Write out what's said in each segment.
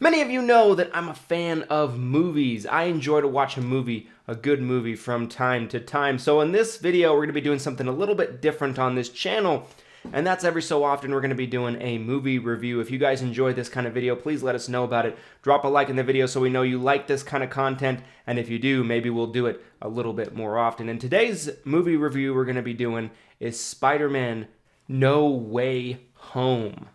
Many of you know that I'm a fan of movies. I enjoy to watch a good movie from time to time. So in this video, we're going to be doing something a little bit different on this channel. And that's every so often we're going to be doing a movie review. If you guys enjoy this kind of video, please let us know about it. Drop a like in the video so we know you like this kind of content. And if you do, maybe we'll do it a little bit more often. And today's movie review we're going to be doing is Spider-Man No Way Home.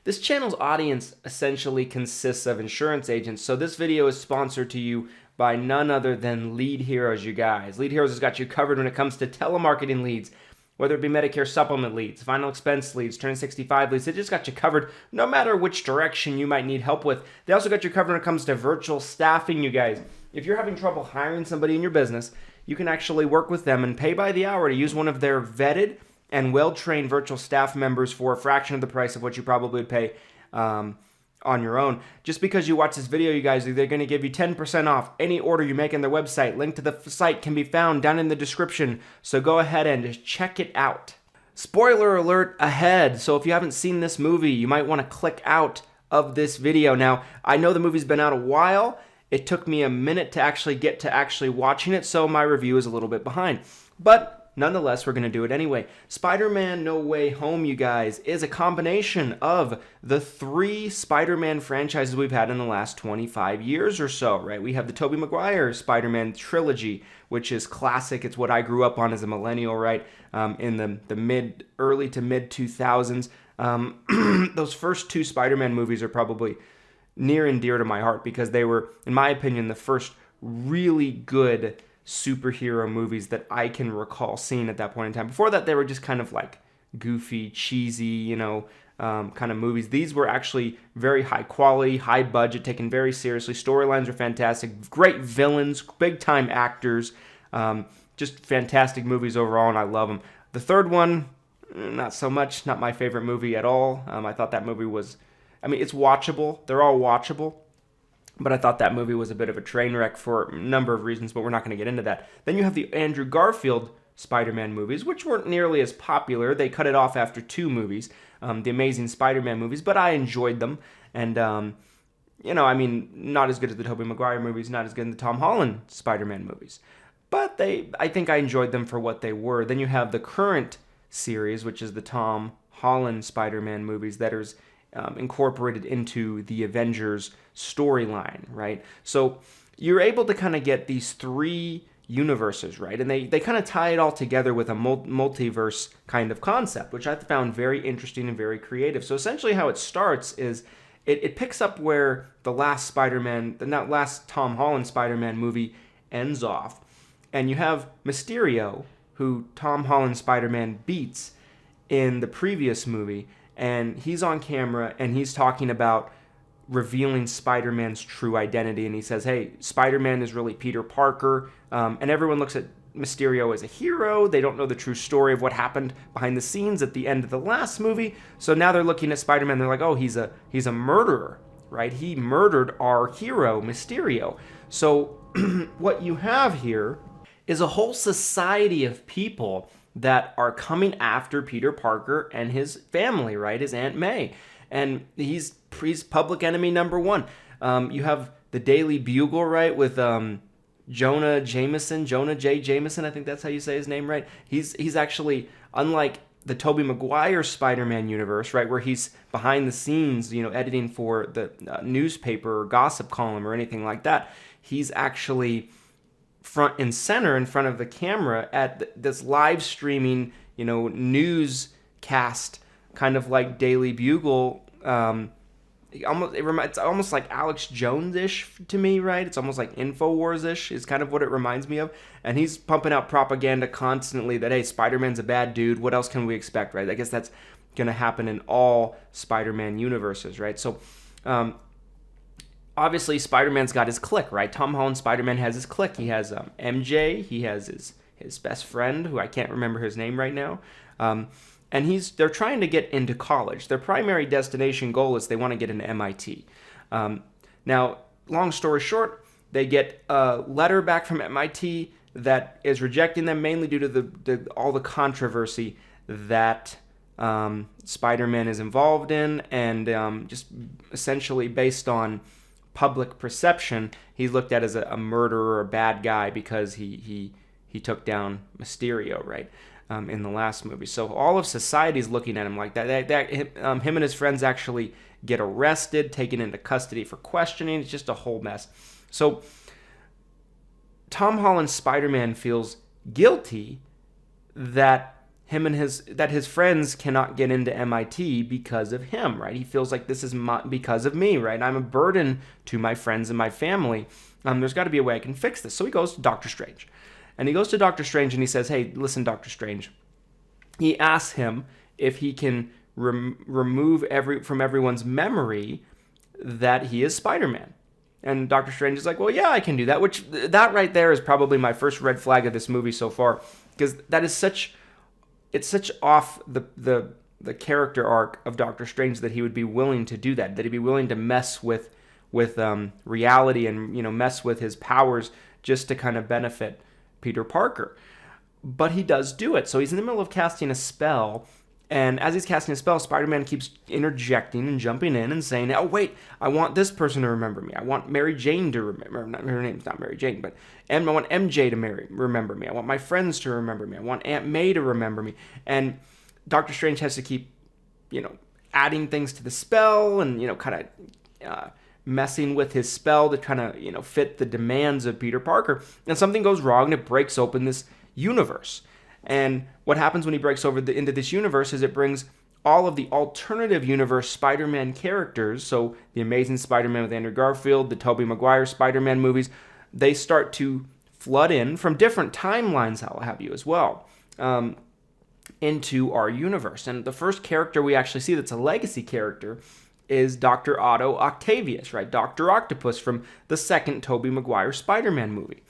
This channel's audience essentially consists of insurance agents, so this video is sponsored to you by none other than Lead Heroes, you guys. Lead Heroes has got you covered when it comes to telemarketing leads, whether it be Medicare supplement leads, final expense leads, Turn 65 leads. They just got you covered no matter which direction you might need help with. They also got you covered when it comes to virtual staffing, you guys. If you're having trouble hiring somebody in your business, you can actually work with them and pay by the hour to use one of their vetted and well-trained virtual staff members for a fraction of the price of what you probably would pay on your own. Just because you watch this video, you guys, they're going to give you 10% off any order you make on their website. Link to the site can be found down in the description, so go ahead and just check it out. Spoiler alert ahead, so if you haven't seen this movie, you might want to click out of this video. Now, I know the movie's been out a while. It took me a minute to actually get to watching it, so my review is a little bit behind. But nonetheless, we're going to do it anyway. Spider-Man No Way Home, you guys, is a combination of the three Spider-Man franchises we've had in the last 25 years or so, right? We have the Tobey Maguire Spider-Man trilogy, which is classic. It's what I grew up on as a millennial, right? In the early to mid 2000s. Those first two Spider-Man movies are probably near and dear to my heart because they were, in my opinion, the first really good superhero movies that I can recall seeing at that point in time. Before that, they were just kind of like goofy, cheesy, kind of movies. These were actually very high quality, high budget, taken very seriously. Storylines are fantastic, great villains, big time actors, just fantastic movies overall, and I love them. The third one, not so much, not my favorite movie at all. I thought that movie was, it's watchable. They're all watchable. But I thought that movie was a bit of a train wreck for a number of reasons, but we're not going to get into that. Then you have the Andrew Garfield Spider-Man movies, which weren't nearly as popular. They cut it off after two movies, the Amazing Spider-Man movies, but I enjoyed them. And, not as good as the Tobey Maguire movies, not as good as the Tom Holland Spider-Man movies. But I think I enjoyed them for what they were. Then you have the current series, which is the Tom Holland Spider-Man movies that is incorporated into the Avengers storyline, right? So you're able to kind of get these three universes, right? And they kind of tie it all together with a multiverse kind of concept, which I found very interesting and very creative. So essentially how it starts is it picks up where the last Tom Holland Spider-Man movie ends off. And you have Mysterio, who Tom Holland Spider-Man beats in the previous movie, and he's on camera and he's talking about revealing Spider-Man's true identity. And he says, hey, Spider-Man is really Peter Parker. And everyone looks at Mysterio as a hero. They don't know the true story of what happened behind the scenes at the end of the last movie. So now they're looking at Spider-Man. They're like, oh, he's a murderer, right? He murdered our hero, Mysterio. So what you have here is a whole society of people that are coming after Peter Parker and his family, right? His Aunt May. And he's public enemy number one. You have the Daily Bugle, right, with Jonah J. Jameson, I think that's how you say his name, right? He's actually, unlike the Tobey Maguire Spider-Man universe, right, where he's behind the scenes, editing for the newspaper or gossip column or anything like that, he's actually front and center in front of the camera at this live streaming, newscast, kind of like Daily Bugle. It's almost like Alex Jones-ish to me, right? It's almost like InfoWars-ish is kind of what it reminds me of. And he's pumping out propaganda constantly that, hey, Spider-Man's a bad dude. What else can we expect, right? I guess that's going to happen in all Spider-Man universes, right? So, obviously, Spider-Man's got his clique, right? Tom Holland Spider-Man has his clique. He has MJ. He has his best friend, who I can't remember his name right now. And they're trying to get into college. Their primary destination goal is they want to get into MIT. Now, long story short, they get a letter back from MIT that is rejecting them mainly due to all the controversy that Spider-Man is involved in, and just essentially based on public perception, he's looked at as a murderer or a bad guy because he took down Mysterio, right? In the last movie. So all of society's looking at him like that. Him and his friends actually get arrested, taken into custody for questioning. It's just a whole mess. So Tom Holland's Spider-Man feels guilty that his friends cannot get into MIT because of him, right? He feels like this is because of me, right? I'm a burden to my friends and my family. There's got to be a way I can fix this. So he goes to Doctor Strange. And he goes to Doctor Strange and he says, hey, listen, Doctor Strange. He asks him if he can remove from everyone's memory that he is Spider-Man. And Doctor Strange is like, well, yeah, I can do that. Which, that right there is probably my first red flag of this movie so far. Because that is such off the character arc of Doctor Strange that he would be willing to do that. That he'd be willing to mess with reality and, mess with his powers just to kind of benefit Peter Parker. But he does do it. So he's in the middle of casting a spell, and as he's casting a spell, Spider-Man keeps interjecting and jumping in and saying, oh, wait, I want this person to remember me. I want Mary Jane to remember, her name's not Mary Jane, but I want MJ to remember me. I want my friends to remember me. I want Aunt May to remember me. And Doctor Strange has to keep, adding things to the spell and, kind of messing with his spell to kind of, fit the demands of Peter Parker. And something goes wrong and it breaks open this universe. And what happens when he breaks into this universe is it brings all of the alternative universe Spider-Man characters, so the Amazing Spider-Man with Andrew Garfield, the Tobey Maguire Spider-Man movies, they start to flood in from different timelines, I'll have you as well, into our universe. And the first character we actually see that's a legacy character is Dr. Otto Octavius, right? Dr. Octopus from the second Tobey Maguire Spider-Man movie.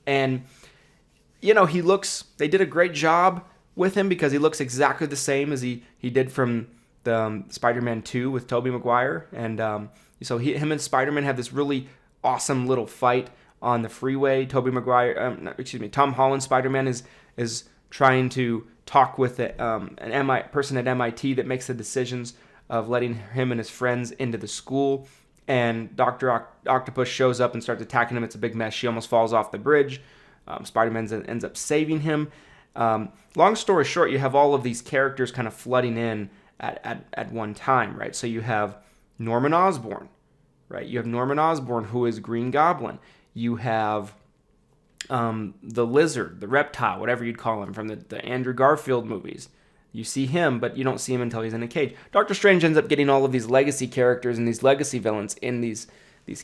And, they did a great job with him because he looks exactly the same as he did from the Spider-Man 2 with Tobey Maguire. And so him and Spider-Man have this really awesome little fight on the freeway. Tom Holland Spider-Man is trying to talk with an person at MIT that makes the decisions of letting him and his friends into the school. And Dr. Octopus shows up and starts attacking him. It's a big mess. She almost falls off the bridge. Spider-Man ends up saving him. Long story short, you have all of these characters kind of flooding in at one time, right? So you have Norman Osborn, right? You have Norman Osborn, who is Green Goblin. You have the Lizard, the Reptile, whatever you'd call him, from the Andrew Garfield movies. You see him, but you don't see him until he's in a cage. Doctor Strange ends up getting all of these legacy characters and these legacy villains in these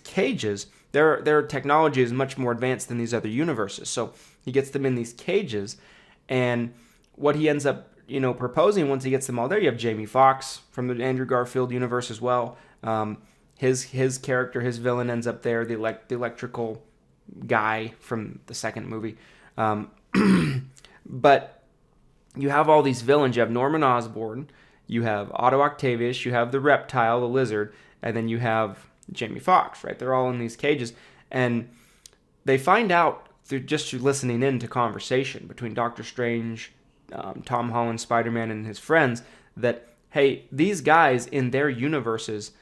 cages. Their technology is much more advanced than these other universes. So he gets them in these cages, and what he ends up, proposing once he gets them all there, you have Jamie Foxx from the Andrew Garfield universe as well. His character, his villain ends up there, the electrical guy from the second movie. But you have all these villains. You have Norman Osborn, you have Otto Octavius, you have the Reptile, the Lizard, and then you have Jamie Foxx, right? They're all in these cages, and they find out through listening in to conversation between Doctor Strange, Tom Holland, Spider-Man, and his friends that, hey, these guys in their universes,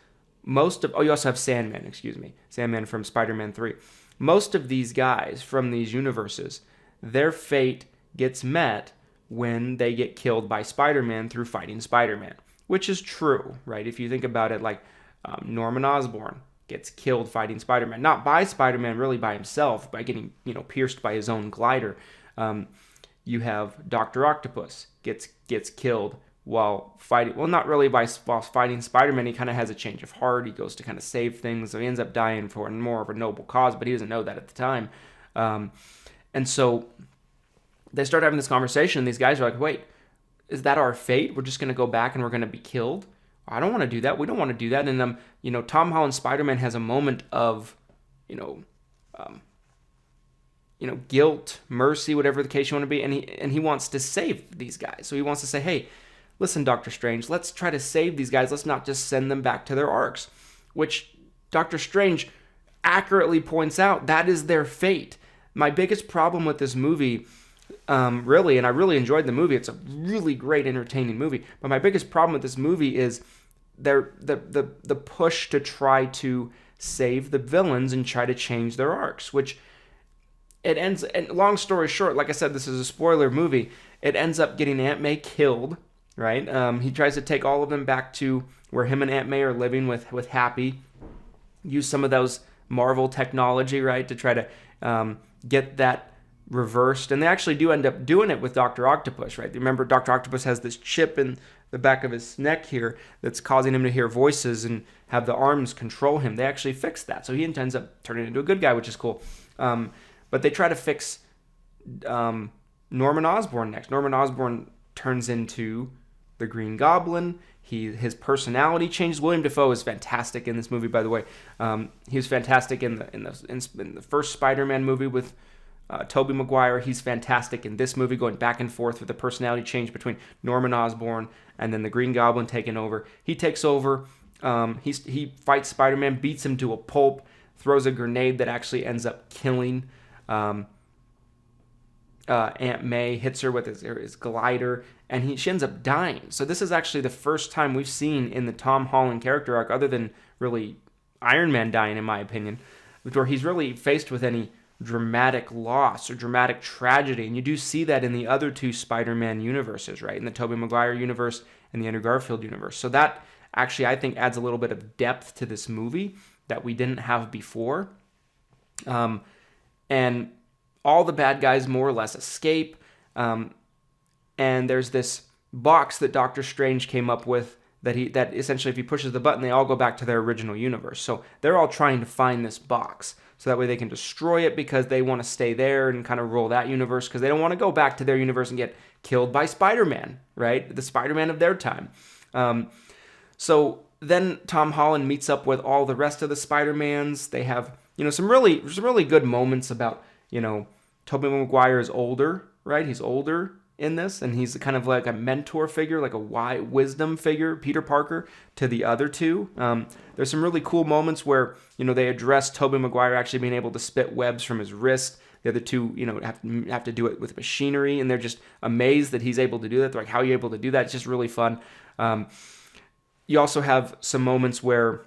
you also have Sandman from Spider-Man 3. Most of these guys from these universes, their fate gets met when they get killed by Spider-Man through fighting Spider-Man, which is true, right? If you think about it, like Norman Osborn gets killed fighting Spider-Man, not by Spider-Man, really by himself, by getting pierced by his own glider. You have Dr. Octopus gets killed while fighting. Well, not really while fighting Spider-Man. He kind of has a change of heart. He goes to kind of save things, so he ends up dying for more of a noble cause, but he doesn't know that at the time. And so they start having this conversation, and these guys are like, wait, is that our fate? We're just going to go back and we're going to be killed? I don't want to do that. We don't want to do that. And Tom Holland Spider-Man has a moment of, guilt, mercy, whatever the case you want to be, and he wants to save these guys. So he wants to say, hey, listen, Doctor Strange, let's try to save these guys. Let's not just send them back to their arcs, which Doctor Strange accurately points out that is their fate. My biggest problem with this movie, really, and I really enjoyed the movie. It's a really great, entertaining movie. But my biggest problem with this movie is the push to try to save the villains and try to change their arcs, which it ends, and long story short, like I said, this is a spoiler movie, it ends up getting Aunt May killed, right? He tries to take all of them back to where him and Aunt May are living with Happy, use some of those Marvel technology, right, to try to get that reversed, and they actually do end up doing it with Dr. Octopus, right? Remember, Dr. Octopus has this chip in the back of his neck here that's causing him to hear voices and have the arms control him. They actually fixed that, so he ends up turning into a good guy, which is cool. But they try to fix Norman Osborn next. Norman Osborn turns into the Green Goblin. His personality changes. William Dafoe is fantastic in this movie, by the way. He was fantastic in the first Spider-Man movie with Tobey Maguire. He's fantastic in this movie, going back and forth with the personality change between Norman Osborn and then the Green Goblin taking over. He takes over. He fights Spider-Man, beats him to a pulp, throws a grenade that actually ends up killing Aunt May, hits her with his glider, and she ends up dying. So this is actually the first time we've seen in the Tom Holland character arc, other than really Iron Man dying, in my opinion, where he's really faced with any dramatic loss or dramatic tragedy. And you do see that in the other two Spider-Man universes, right? In the Tobey Maguire universe and the Andrew Garfield universe. So that actually, I think, adds a little bit of depth to this movie that we didn't have before. And all the bad guys more or less escape. And there's this box that Doctor Strange came up with that essentially, if he pushes the button, they all go back to their original universe. So they're all trying to find this box so that way they can destroy it, because they want to stay there and kind of rule that universe, because they don't want to go back to their universe and get killed by Spider-Man, right? The Spider-Man of their time. So then Tom Holland meets up with all the rest of the Spider-Mans. They have, some really good moments about, Tobey Maguire is older, right? He's older in this, and he's kind of like a mentor figure, like a wisdom figure, Peter Parker, to the other two. There's some really cool moments where, they address Tobey Maguire actually being able to spit webs from his wrist. The other two, have to do it with machinery, and they're just amazed that he's able to do that. They're like, how are you able to do that? It's just really fun. You also have some moments where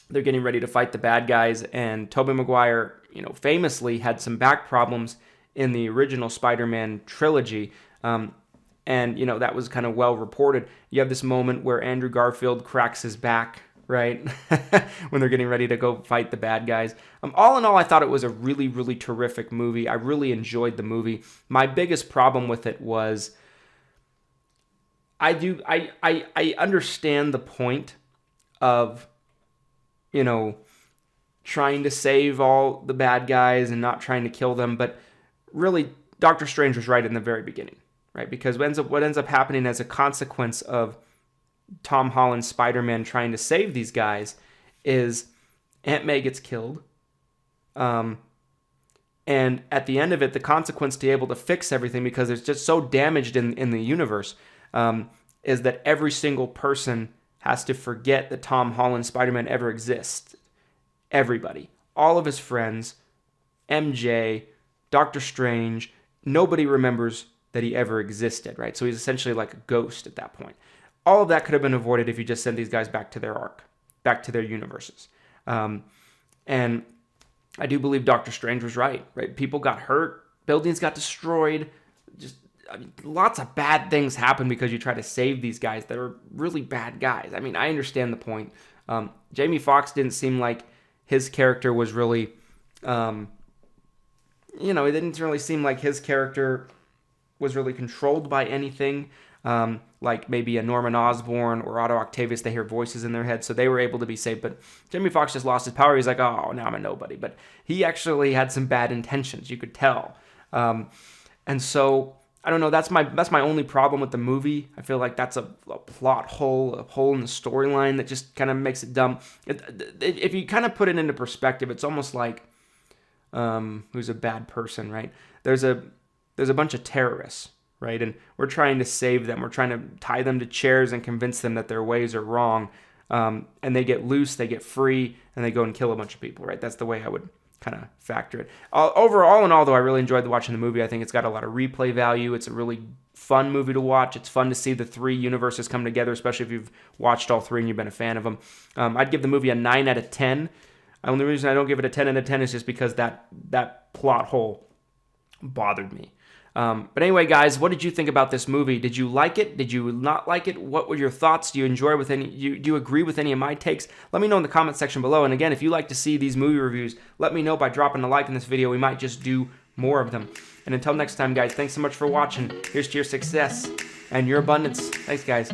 they're getting ready to fight the bad guys, and Tobey Maguire, famously had some back problems in the original Spider-Man trilogy, and that was kind of well reported. You have this moment where Andrew Garfield cracks his back, right, when they're getting ready to go fight the bad guys. All in all, I thought it was a really, really terrific movie. I really enjoyed the movie. My biggest problem with it was I understand the point of, trying to save all the bad guys and not trying to kill them, but really, Doctor Strange was right in the very beginning, right? Because what ends up happening as a consequence of Tom Holland's Spider-Man trying to save these guys is Aunt May gets killed. And at the end of it, the consequence to be able to fix everything, because it's just so damaged in the universe, is that every single person has to forget that Tom Holland Spider-Man ever exists. Everybody. All of his friends, MJ, Doctor Strange, nobody remembers that he ever existed, right? So he's essentially like a ghost at that point. All of that could have been avoided if you just sent these guys back to their arc, back to their universes. And I do believe Doctor Strange was right? People got hurt, buildings got destroyed, lots of bad things happen because you try to save these guys that are really bad guys. I understand the point. Jamie Foxx didn't seem like his character was really, it didn't really seem like his character was really controlled by anything, like maybe a Norman Osborn or Otto Octavius. They hear voices in their head, so they were able to be saved. But Jamie Foxx just lost his power. He's like, oh, now I'm a nobody. But he actually had some bad intentions, you could tell. And so, I don't know, that's my only problem with the movie. I feel like that's a plot hole, a hole in the storyline that just kind of makes it dumb. If you kind of put it into perspective, it's almost like, who's a bad person, right? There's a bunch of terrorists, right? And we're trying to save them. We're trying to tie them to chairs and convince them that their ways are wrong. And they get loose, they get free, and they go and kill a bunch of people, right? That's the way I would kind of factor it. Overall, and although I really enjoyed watching the movie, I think it's got a lot of replay value. It's a really fun movie to watch. It's fun to see the three universes come together, especially if you've watched all three and you've been a fan of them. I'd give the movie a 9 out of 10. The only reason I don't give it a 10 out of 10 is just because that plot hole bothered me. But anyway, guys, what did you think about this movie? Did you like it? Did you not like it? What were your thoughts? Do you enjoy with any? Do you agree with any of my takes? Let me know in the comment section below. And again, if you like to see these movie reviews, let me know by dropping a like in this video. We might just do more of them. And until next time, guys, thanks so much for watching. Here's to your success and your abundance. Thanks, guys.